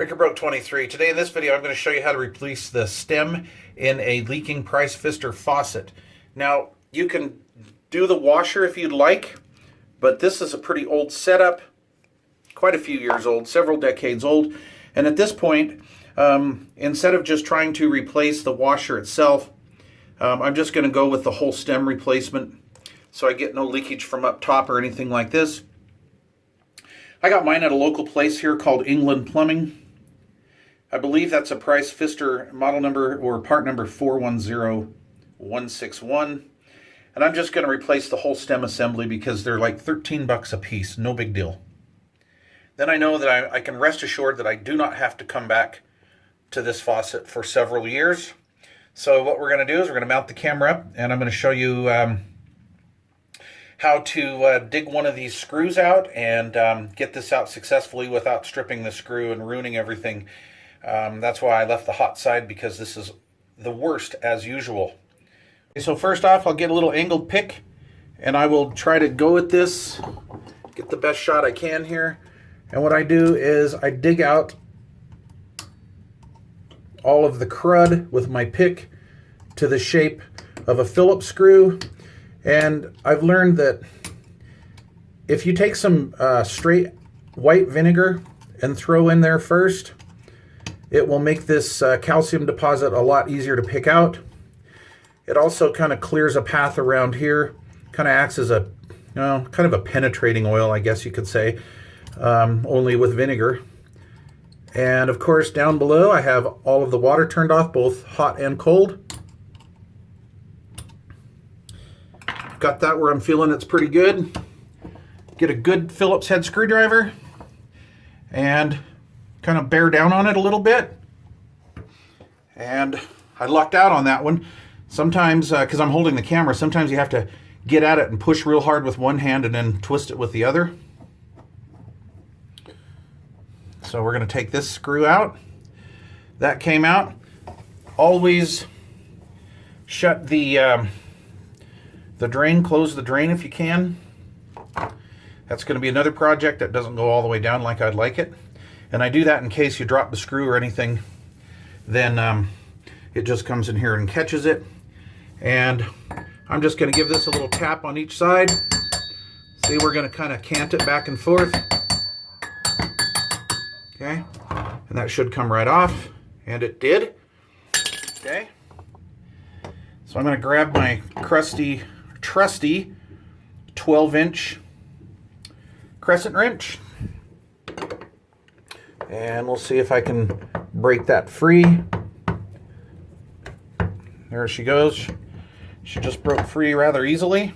Broke 23. Today in this video I'm going to show you how to replace the stem in a leaking Price Pfister faucet. Now you can do the washer if you'd like, but this is a pretty old setup, quite a few years old, several decades old, and at this point instead of just trying to replace the washer itself, I'm just going to go with the whole stem replacement so I get no leakage from up top or anything like this. I got mine at a local place here called England Plumbing. I believe that's a Price Pfister model number or part number 410161. And I'm just going to replace the whole stem assembly because they're like 13 bucks a piece, no big deal. Then I know that I can rest assured that I do not have to come back to this faucet for several years. So what we're going to do is we're going to mount the camera up and I'm going to show you how to dig one of these screws out and get this out successfully without stripping the screw and ruining everything. That's why I left the hot side, because this is the worst as usual. Okay, so first off, I'll get a little angled pick and I will try to go at this, get the best shot I can here. And what I do is I dig out all of the crud with my pick to the shape of a Phillips screw. And I've learned that if you take some straight white vinegar and throw in there first, it will make this calcium deposit a lot easier to pick out. It also kind of clears a path around here, kind of acts as a kind of a penetrating oil, I guess you could say, only with vinegar. And of course down below I have all of the water turned off, both hot and cold. Got that where I'm feeling it's pretty good. Get a good Phillips head screwdriver and kind of bear down on it a little bit. And I lucked out on that one. Sometimes, because I'm holding the camera, sometimes you have to get at it and push real hard with one hand and then twist it with the other. So we're going to take this screw out. That came out. Always shut the drain, close the drain if you can. That's going to be another project that doesn't go all the way down like I'd like it. And I do that in case you drop the screw or anything, then it just comes in here and catches it. And I'm just going to give this a little tap on each side. See, we're going to kind of cant it back and forth. Okay, and that should come right off, and it did. Okay, so I'm going to grab my trusty 12-inch crescent wrench, and we'll see if I can break that free. There she goes. She just broke free rather easily.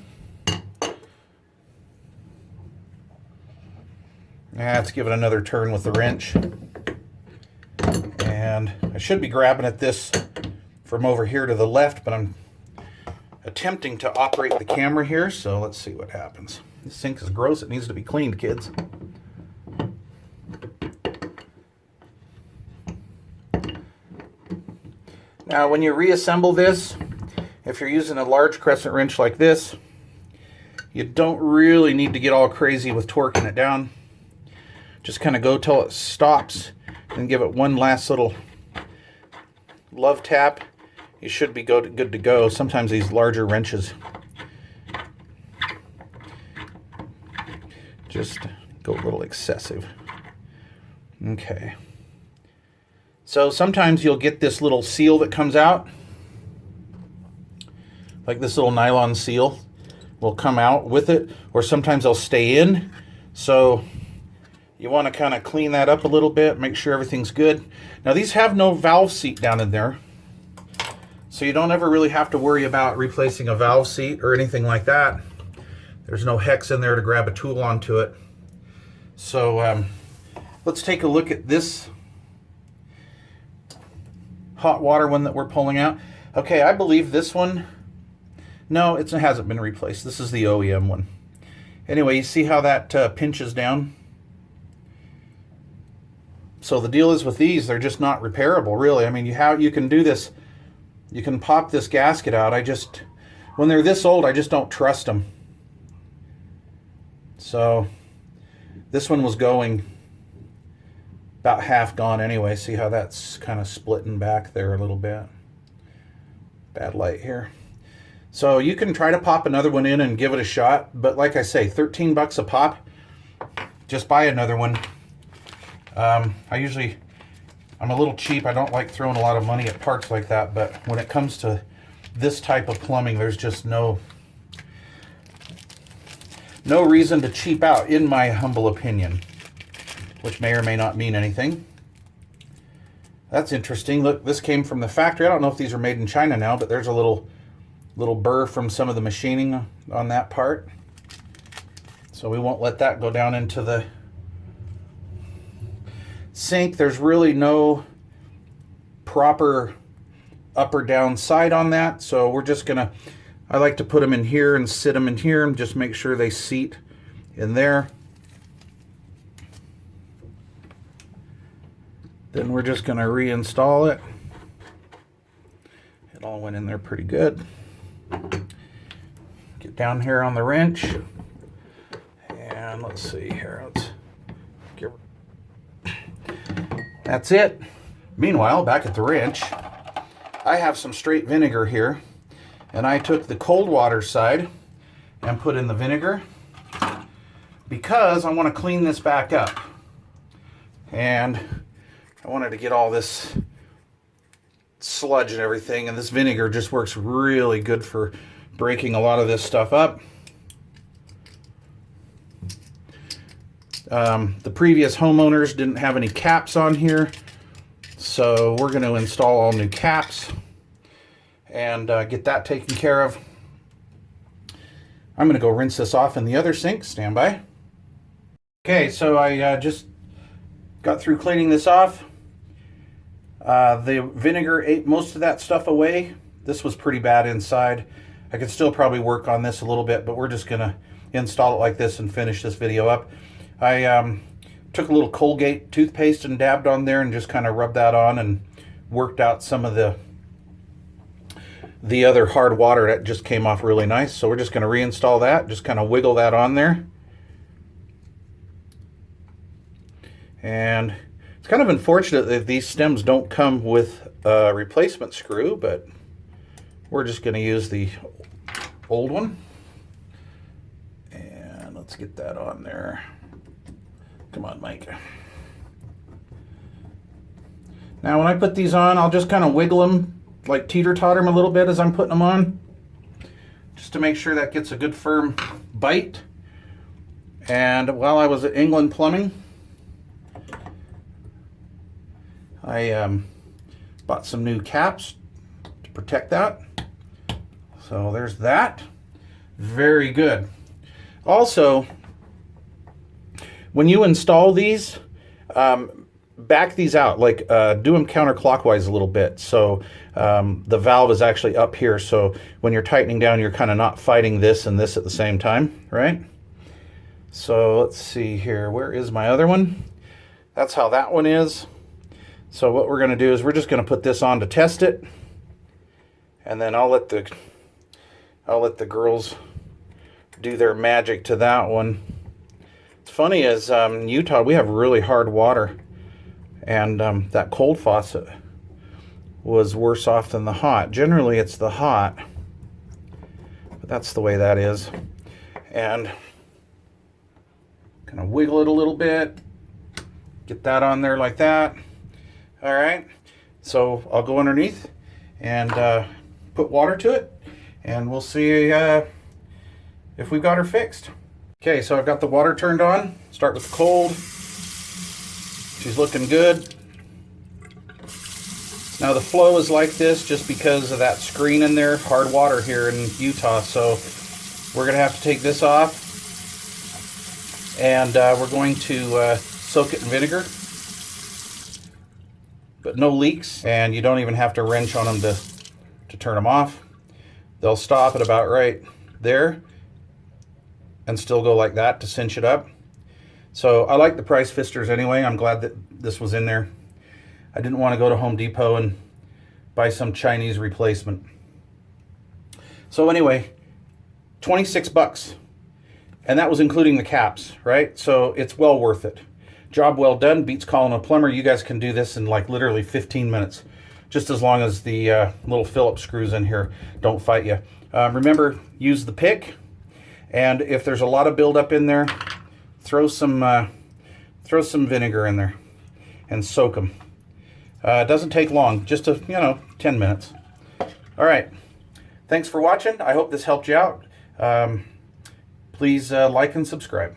Let's give it another turn with the wrench. And I should be grabbing at this from over here to the left, but I'm attempting to operate the camera here, so let's see what happens. This sink is gross. It needs to be cleaned, kids. Now, when you reassemble this, if you're using a large crescent wrench like this, you don't really need to get all crazy with torquing it down. Just kind of go till it stops and give it one last little love tap. You should be good to go. Sometimes these larger wrenches just go a little excessive. Okay. So sometimes you'll get this little seal that comes out, like this little nylon seal will come out with it, or sometimes they'll stay in. So you want to kind of clean that up a little bit, make sure everything's good. Now these have no valve seat down in there, so you don't ever really have to worry about replacing a valve seat or anything like that. There's no hex in there to grab a tool onto it. So let's take a look at this hot water one that we're pulling out. Okay, I believe this one, no, it hasn't been replaced. This is the OEM one. Anyway, you see how that pinches down? So the deal is with these, they're just not repairable, really. I mean, you can do this, you can pop this gasket out. When they're this old, I just don't trust them. So this one was going about half gone anyway. See how that's kind of splitting back there a little bit. Bad light here. So you can try to pop another one in and give it a shot, but like I say, 13 bucks a pop. Just buy another one. I'm a little cheap. I don't like throwing a lot of money at parts like that, but when it comes to this type of plumbing, there's just no reason to cheap out, in my humble opinion, which may or may not mean anything. That's interesting. Look, this came from the factory. I don't know if these are made in China now, but there's a little burr from some of the machining on that part. So we won't let that go down into the sink. There's really no proper up or down side on that. So we're just gonna, I like to put them in here and sit them in here and just make sure they seat in there. Then we're just gonna reinstall it. It all went in there pretty good. Get down here on the wrench, and let's see here. That's it. Meanwhile, back at the wrench, I have some straight vinegar here, and I took the cold water side and put in the vinegar because I want to clean this back up, and I wanted to get all this sludge and everything, and this vinegar just works really good for breaking a lot of this stuff up. The previous homeowners didn't have any caps on here, so we're going to install all new caps and get that taken care of. I'm going to go rinse this off in the other sink. Stand by. Okay, so I just got through cleaning this off. The vinegar ate most of that stuff away. This was pretty bad inside. I could still probably work on this a little bit, but we're just going to install it like this and finish this video up. I took a little Colgate toothpaste and dabbed on there and just kind of rubbed that on and worked out some of the other hard water that just came off really nice. So we're just going to reinstall that, just kind of wiggle that on there. And it's kind of unfortunate that these stems don't come with a replacement screw, but we're just going to use the old one. And let's get that on there. Come on, Mike. Now when I put these on, I'll just kind of wiggle them, like teeter-totter them a little bit as I'm putting them on, just to make sure that gets a good firm bite. And while I was at England Plumbing, I bought some new caps to protect that. So there's that. Very good. Also, when you install these, back these out, like do them counterclockwise a little bit. So the valve is actually up here. So when you're tightening down, you're kind of not fighting this and this at the same time, right? So let's see here. Where is my other one? That's how that one is. So what we're going to do is we're just going to put this on to test it. And then I'll let the girls do their magic to that one. It's funny is in Utah we have really hard water, and that cold faucet was worse off than the hot. Generally it's the hot, but that's the way that is. And kind of wiggle it a little bit, get that on there like that. All right, so I'll go underneath and put water to it, and we'll see if we've got her fixed. Okay, so I've got the water turned on. Start with the cold. She's looking good. Now the flow is like this just because of that screen in there, hard water here in Utah. So we're gonna have to take this off, and we're going to soak it in vinegar, but no leaks, and you don't even have to wrench on them to turn them off. They'll stop at about right there and still go like that to cinch it up. So I like the Price Pfisters anyway. I'm glad that this was in there. I didn't want to go to Home Depot and buy some Chinese replacement. So anyway, 26 bucks. And that was including the caps, right? So it's well worth it. Job well done. Beats calling a plumber. You guys can do this in like literally 15 minutes. Just as long as the little Phillips screws in here don't fight you. Remember, use the pick. And if there's a lot of buildup in there, throw some vinegar in there and soak them. It doesn't take long, just 10 minutes. All right. Thanks for watching. I hope this helped you out. Please like and subscribe.